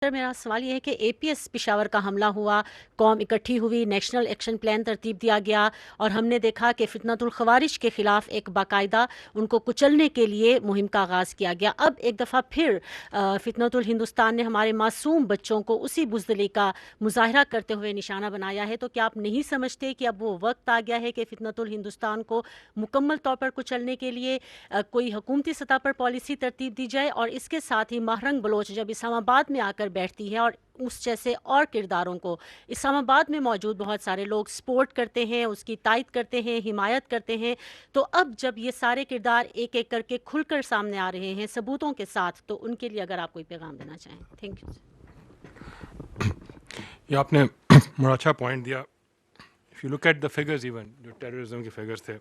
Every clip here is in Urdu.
میرا سوال یہ ہے کہ اے پی ایس پشاور کا حملہ ہوا، قوم اکٹھی ہوئی، نیشنل ایکشن پلان ترتیب دیا گیا اور ہم نے دیکھا کہ فتنۃ الخوارج کے خلاف ایک باقاعدہ ان کو کچلنے کے لیے مہم کا آغاز کیا گیا۔ اب ایک دفعہ پھر فتنۃ الہندوستان نے ہمارے معصوم بچوں کو اسی بزدلی کا مظاہرہ کرتے ہوئے نشانہ بنایا ہے، تو کیا آپ نہیں سمجھتے کہ اب وہ وقت آ گیا ہے کہ فتنۃ الہندوستان کو مکمل طور پر کچلنے کے لیے کوئی حکومتی سطح پر پالیسی ترتیب دی جائے؟ اور اس کے ساتھ ہی ماہرنگ بلوچ جب اسلام آباد میں آ کر بیٹھتی ہے اور اس جیسے اور کرداروں کو اسلام آباد میں موجود بہت سارے لوگ سپورٹ کرتے ہیں، اس کی تائید کرتے ہیں، حمایت کرتے ہیں، تو اب جب یہ سارے کردار ایک ایک کر کے کھل کر سامنے آ رہے ہیں ثبوتوں کے ساتھ، تو ان کے لیے اگر آپ کوئی پیغام دینا چاہیں۔ Thank you. یہ آپ نے بڑا اچھا پوائنٹ دیا۔ If you look at the figures, even جو ٹیررزم کے فگرز تھے،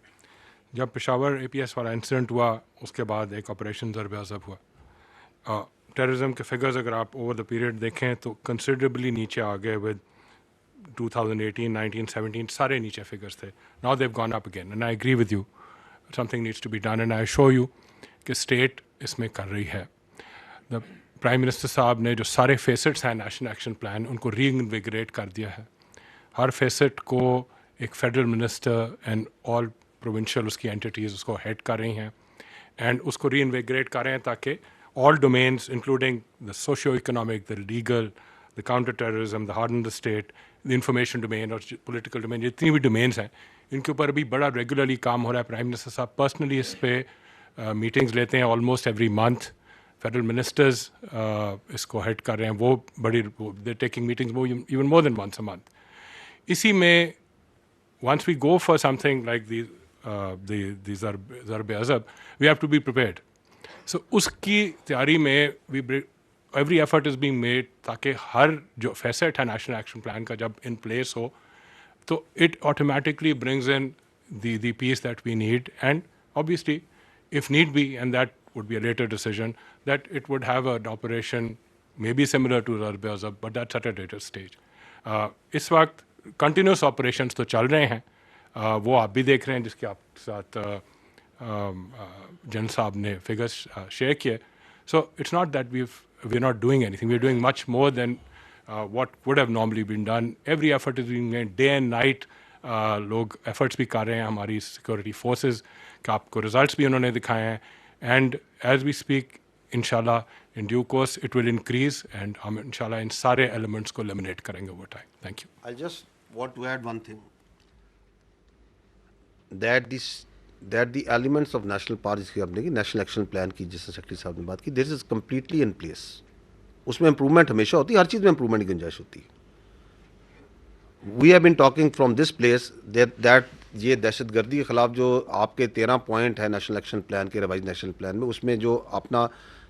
جب پشاور اے پی ایس والا انسیڈنٹ ہوا اس کے بعد ایک آپریشن ضرب عضب ہوا، ٹیررزم کے فگرز اگر آپ اوور دا پیریڈ دیکھیں تو کنسیڈریبلی نیچے آ گئے۔ ود 2018 19 17 سارے نیچے فگرز تھے۔ Now they've gone up again, and I agree with you, something needs to be done, and I show you کہ اسٹیٹ اس میں کر رہی ہے۔ دا پرائم منسٹر صاحب نے جو سارے فیسٹس ہیں نیشنل ایکشن پلان، ان کو ری انویگریٹ کر دیا ہے۔ ہر فیسٹ کو ایک federal minister and all provincial اس کی اینٹیٹیز اس کو ہیڈ کر رہی ہیں، اینڈ اس کو ری انویگریٹ کر رہے ہیں تاکہ all domains including the socio-economic, the legal, the counter-terrorism, the harden the state, the information domain اور political domain، جتنی بھی domains ہیں ان کے اوپر ابھی بڑا ریگولرلی کام ہو رہا ہے۔ پرائم منسٹر صاحب پرسنلی اس پہ میٹنگز لیتے ہیں almost every month. Federal ministers اس کو ہیڈ کر رہے ہیں، وہ بڑی دے ٹیکنگ میٹنگز وہ even more than once a month. اسی میں once we go for something like these Zarb Azb, we have to be prepared. سو اس کی تیاری میں every effort is being made تاکہ ہر جو فیسٹ ہے نیشنل ایکشن پلان کا جب ان پلیس ہو تو it automatically brings in the peace that we need, and obviously if need be, and that would be a later decision, that it would have an operation maybe similar to Zarb Azab, but that's at a later stage. اس وقت کنٹینیوس آپریشنس تو چل رہے ہیں، وہ آپ بھی دیکھ رہے ہیں جس کے آپ ساتھ جن صاحب نے فگرس شیئر کیے. So it's not that we are not doing anything, we are doing much more than what would have normally been done. Every effort is being made, day and night لوگ ایفرٹس بھی کر رہے ہیں، ہماری سیکورٹی فورسز کا آپ کو ریزلٹس بھی انہوں نے دکھائے ہیں. اینڈ ایز وی اسپیک انشاءاللہ in due course it will increase, and ہم انشاءاللہ ان سارے ایلیمنٹس کو eliminate کریں گے over time. Thank you. I just want to add one thing, that the elements of national power جس کی آپ نے کی نیشنل ایکشن پلان کی، جس سے سیکرٹری صاحب نے بات کی، دس از کمپلیٹلی ان پلیس. اس میں امپرومنٹ ہمیشہ ہوتی ہے، ہر چیز میں امپرومنٹ کی گنجائش ہوتی ہے. We have been talking from this place that یہ دہشت گردی کے خلاف جو آپ کے 13 پوائنٹ ہے نیشنل ایکشن پلان کے، ریوائز نیشنل پلان میں، اس میں جو اپنا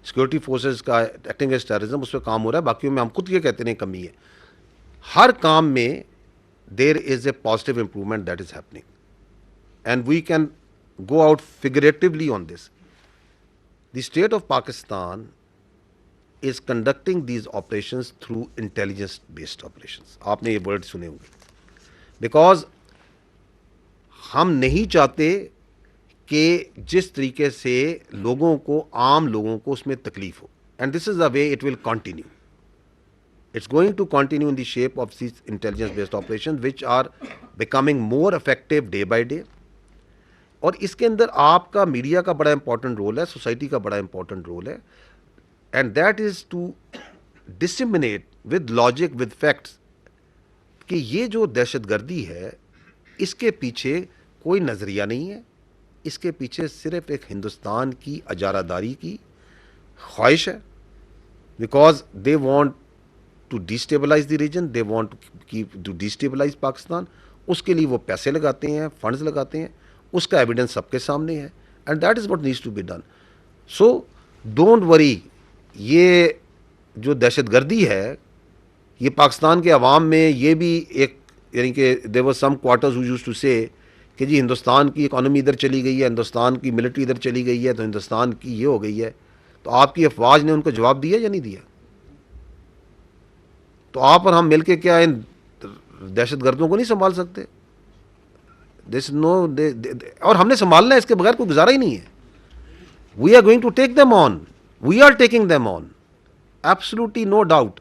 سیکورٹی فورسز کا ایکٹنگ ایز ٹیررزم اس پہ کام ہو رہا ہے. باقیوں میں ہم خود یہ کہتے ہیں کمی ہے. ہر کام میں there is a positive improvement that is happening, and we can go out figuratively on this. The state of Pakistan is conducting these operations through intelligence based operations. آپ نے یہ ورڈ سنے ہوں گے. Because ہم نہیں چاہتے کہ جس طریقے سے لوگوں کو، عام لوگوں کو اس میں تکلیف ہو. And this is the way it will continue. It's going to continue in the shape of these intelligence based operations which are becoming more effective day by day. اور اس کے اندر آپ کا میڈیا کا بڑا امپورٹنٹ رول ہے، سوسائٹی کا بڑا امپورٹنٹ رول ہے. And that is to disseminate with logic with facts کہ یہ جو دہشت گردی ہے اس کے پیچھے کوئی نظریہ نہیں ہے، اس کے پیچھے صرف ایک ہندوستان کی اجارہ داری کی خواہش ہے. Because they want to destabilise the region, they want to destabilise Pakistan. اس کے لیے وہ پیسے لگاتے ہیں، فنڈز لگاتے ہیں. اس کا ایویڈنس سب کے سامنے ہے، and that is what needs to be done. So don't worry. یہ جو دہشت گردی ہے یہ پاکستان کے عوام میں یہ بھی ایک، یعنی کہ دیر ور سم کوارٹرز ہو یوزڈ ٹو سے کہ جی ہندوستان کی اکانومی ادھر چلی گئی ہے، ہندوستان کی ملٹری ادھر چلی گئی ہے، تو ہندوستان کی یہ ہو گئی ہے. تو آپ کی افواج نے ان کو جواب دیا یا نہیں دیا؟ تو آپ اور ہم مل کے کیا ان دہشت گردوں کو نہیں سنبھال سکتے؟ اور ہم نے سنبھالنا ہے، اس کے بغیر کوئی گزارا ہی نہیں ہے. We are going to take them on, we are taking them on, absolutely no doubt.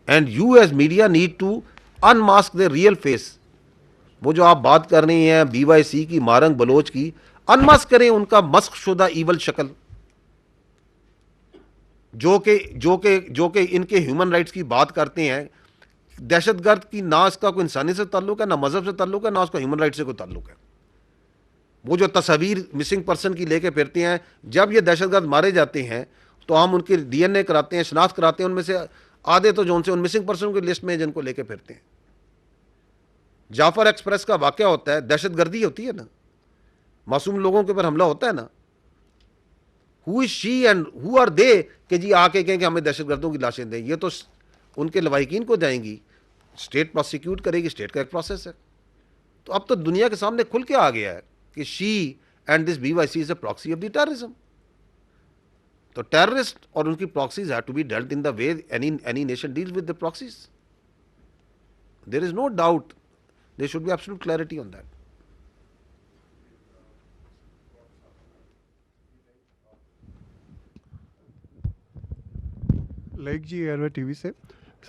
And you as media need to unmask the real face. وہ جو آپ بات کر رہی ہیں BYC کی، مارنگ بلوچ کی، انماسک کریں ان کا مسخ شدہ ایول شکل، جو کہ ان کے ہیومن رائٹس کی بات کرتے ہیں. دہشت گرد کی نہ اس کا کوئی انسانی سے تعلق ہے، نہ مذہب سے تعلق ہے، نہ اس کا ہیومن رائٹ سے کوئی تعلق ہے. وہ جو تصاویر مسنگ پرسن کی لے کے پھرتے ہیں، جب یہ دہشت گرد مارے جاتے ہیں تو ہم ان کی DNA کراتے ہیں، شناخت کراتے ہیں. ان میں سے آدھے تو جو ان سے ان مسنگ پرسن کی لسٹ میں جن کو لے کے پھرتے ہیں. جعفر ایکسپریس کا واقعہ ہوتا ہے، دہشت گردی ہوتی ہے نا، معصوم لوگوں کے اوپر حملہ ہوتا ہے نا. ہو از شی اینڈ ہو آر دے کہ جی آ کے کہیں کہ ہمیں دہشت گردوں کی لاشیں دیں؟ یہ تو ان کے لواحقین کو جائیں گی، اسٹیٹ پروسیکیوٹ کرے گی، اسٹیٹ کا ایک پروسیس ہے. تو اب تو دنیا کے سامنے کھل کے آ گیا ہے کہ she and this BYC is a proxy of the terrorism. تو ٹیررسٹ اور ان کی proxies have to be dealt in the way any nation deals with the proxies. There is no doubt, there should be absolute clarity on that. Like G air T V say.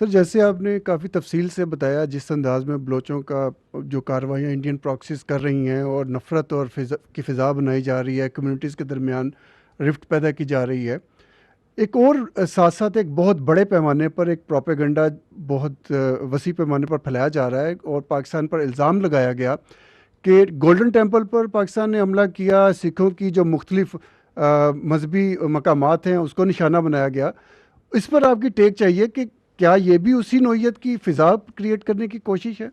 Sir جیسے آپ نے کافی تفصیل سے بتایا جس انداز میں بلوچوں کا جو کارروائیاں انڈین پراکسیز کر رہی ہیں اور نفرت اور کی فضا بنائی جا رہی ہے، کمیونٹیز کے درمیان رفٹ پیدا کی جا رہی ہے، ایک اور ساتھ ساتھ ایک بہت بڑے پیمانے پر ایک پروپیگنڈا بہت وسیع پیمانے پر پھیلایا جا رہا ہے اور پاکستان پر الزام لگایا گیا کہ گولڈن ٹیمپل پر پاکستان نے حملہ کیا، سکھوں کی جو مختلف مذہبی مقامات ہیں اس کو نشانہ بنایا گیا. اس پر آپ کی ٹیک چاہیے کہ کیا یہ بھی اسی نوعیت کی فضا کریٹ کرنے کی کوشش ہے؟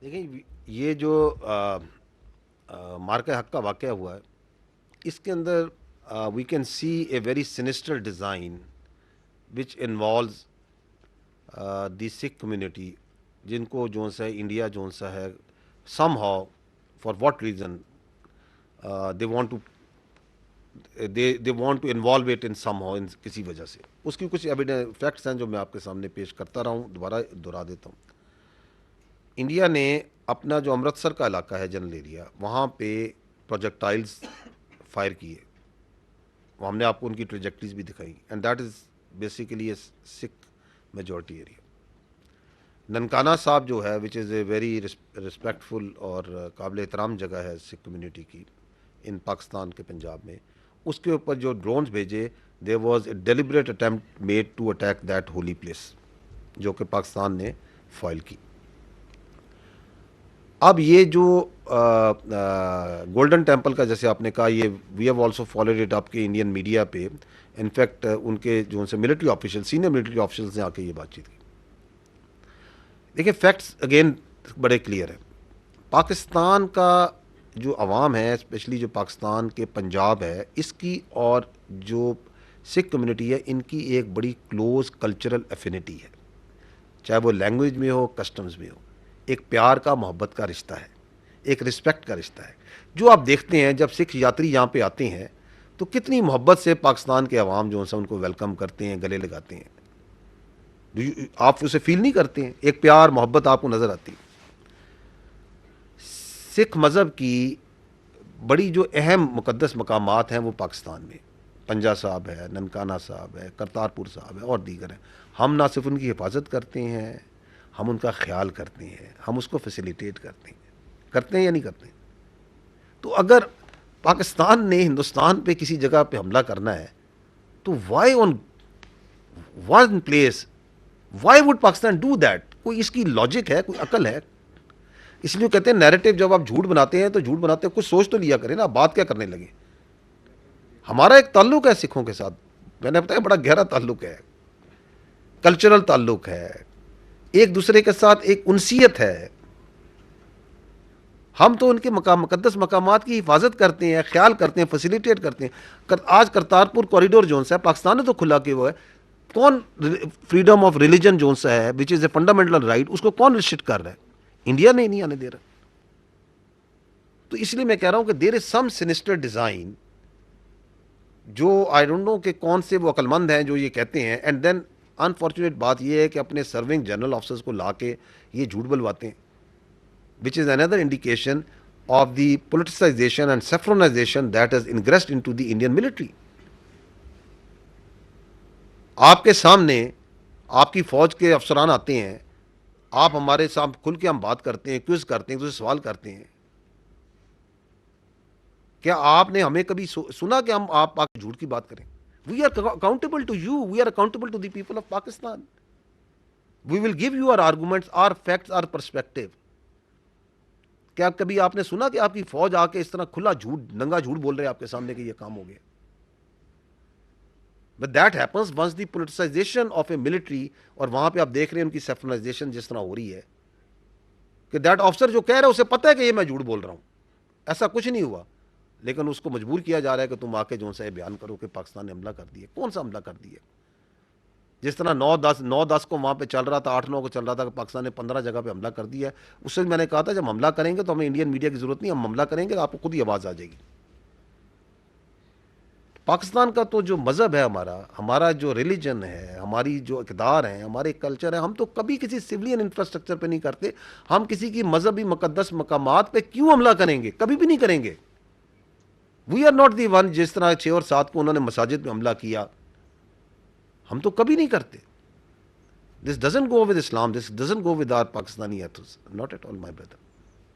دیکھیں یہ جو مارکہ حق کا واقعہ ہوا ہے، اس کے اندر we can see a very sinister design which involves the Sikh community, جن کو جو سا انڈیا جو سا ہے somehow for what reason they want to involve it in somehow, کسی وجہ سے. اس کی کچھ ایویڈنس فیکٹس ہیں جو میں آپ کے سامنے پیش کرتا رہا ہوں، دوبارہ دہرا دیتا ہوں. انڈیا نے اپنا جو امرتسر کا علاقہ ہے جنرل ایریا، وہاں پہ پروجیکٹائلز فائر کیے. وہ ہم نے آپ کو ان کی ٹریجیکٹریز بھی دکھائی، and that is basically a Sikh majority area. Nankana Sahib جو ہے وچ از اے ویری رسپیکٹفل اور قابل احترام جگہ ہے سکھ کمیونٹی کی ان پاکستان کے پنجاب میں، اس کے اوپر جو ڈرونز بھیجے، there was a deliberate attempt made to attack that holy place, جو کہ پاکستان نے فائل کی. اب یہ جو گولڈن ٹیمپل کا جیسے آپ نے کہا، یہ we have also followed it آپ کے انڈین میڈیا پہ. انفیکٹ ان کے جو ان سے military official, senior military officials نے آ کے یہ بات چیت کی. دیکھیں فیکٹس اگین بڑے کلیئر ہیں. پاکستان کا جو عوام ہے، اسپیشلی جو پاکستان کے پنجاب ہے، اس کی اور جو سکھ کمیونٹی ہے، ان کی ایک بڑی کلوز کلچرل افینٹی ہے، چاہے وہ لینگویج میں ہو، کسٹمز میں ہو. ایک پیار کا، محبت کا رشتہ ہے، ایک رسپیکٹ کا رشتہ ہے. جو آپ دیکھتے ہیں جب سکھ یاتری یہاں پہ آتے ہیں تو کتنی محبت سے پاکستان کے عوام جو ہیں ان کو ویلکم کرتے ہیں، گلے لگاتے ہیں. آپ اسے فیل نہیں کرتے ہیں؟ ایک پیار محبت آپ کو نظر آتی ہے. سکھ مذہب کی بڑی جو اہم مقدس مقامات ہیں وہ پاکستان میں پنجا صاحب ہے، ننکانہ صاحب ہے، کرتارپور صاحب ہے اور دیگر ہیں. ہم نہ صرف ان کی حفاظت کرتے ہیں، ہم ان کا خیال کرتے ہیں، ہم اس کو فیسیلیٹیٹ کرتے ہیں یا نہیں کرتے ہیں. تو اگر پاکستان نے ہندوستان پہ کسی جگہ پہ حملہ کرنا ہے تو why on one place, why would Pakistan do that? کوئی اس کی لاجک ہے، کوئی عقل ہے؟ اس لیے کہتے ہیں نیریٹو جب آپ جھوٹ بناتے ہیں تو جھوٹ بناتے ہیں کچھ سوچ تو لیا کریں نا، بات کیا کرنے لگے. ہمارا ایک تعلق ہے سکھوں کے ساتھ، میں نے بتایا بڑا گہرا تعلق ہے، کلچرل تعلق ہے، ایک دوسرے کے ساتھ ایک انسیت ہے. ہم تو ان کے مقدس مقامات کی حفاظت کرتے ہیں، خیال کرتے ہیں، فیسیلیٹیٹ کرتے ہیں. آج کرتارپور کوریڈور جون سا ہے، پاکستان نے تو کھلا کہ وہ ہے. کون فریڈم آف ریلیجن جون سا ہے وچ از اے فنڈامنٹل رائٹ، اس کو کون ریسٹرکٹ کر رہا ہے؟ انڈیا نے نہیں آنے دے رہا. تو اس لیے میں کہہ رہا ہوں کہ دیر از سم سینسٹر ڈیزائن، جو آئی ڈونٹ نو کہ کون سے وہ عقل مند ہیں جو یہ کہتے ہیں. اینڈ دین انفارچونیٹ بات یہ ہے کہ اپنے سرونگ جنرل آفیسرز کو لا کے یہ جھوٹ بلواتے ہیں، which is another indication of the politicization and saffronization that has ingressed into the Indian military. آپ کے سامنے آپ کی فوج کے افسران آتے ہیں, آپ ہمارے ساتھ کھل کے ہم بات کرتے ہیں, کوئز کرتے ہیں, تو سوال کرتے ہیں. کیا آپ نے ہمیں کبھی سنا کہ ہم آپ جھوٹ کی بات کریں؟ We are accountable to you, we are accountable to the people of Pakistan. We will give you our arguments, our facts, our perspective. کیا کبھی آپ نے سنا کہ آپ کی فوج آ کے اس طرح کھلا جھوٹ, ننگا جھوٹ بول رہے ہیں آپ کے سامنے کہ یہ کام ہو گیا؟ But that happens once the politicization of a military, اور وہاں پہ آپ دیکھ رہے ہیں ان کی سیفرنائزیشن جس طرح ہو رہی ہے کہ دیٹ آفسر جو کہہ رہا ہے اسے پتہ ہے کہ یہ میں جھوٹ بول رہا ہوں, ایسا کچھ نہیں ہوا, لیکن اس کو مجبور کیا جا رہا ہے کہ تم آ کے جو سے بیان کرو کہ پاکستان نے حملہ کر دیا. کون سا حملہ کر دیا؟ جس طرح 9-10 کو وہاں پہ چل رہا تھا, 8-9 کو چل رہا تھا کہ پاکستان نے 15 جگہ پہ حملہ کر دیا ہے. اس سے میں نے کہا تھا جب حملہ کریں گے تو ہمیں انڈین میڈیا کی ضرورت نہیں, ہم حملہ کریں گے تو آپ کو خود ہی آواز آ جائے گی. پاکستان کا تو جو مذہب ہے, ہمارا جو ریلیجن ہے, ہماری جو اقدار ہیں, ہمارے کلچر ہے, ہم تو کبھی کسی سولین انفراسٹرکچر پہ نہیں کرتے. ہم کسی کی مذہبی مقدس مقامات پہ کیوں حملہ کریں گے؟ کبھی بھی نہیں کریں گے. We are not the one. جس طرح 6 اور 7 کو انہوں نے مساجد پہ حملہ کیا, ہم تو کبھی نہیں کرتے. This doesn't go with Islam, this doesn't go with our Pakistani ethos, not at all my brother.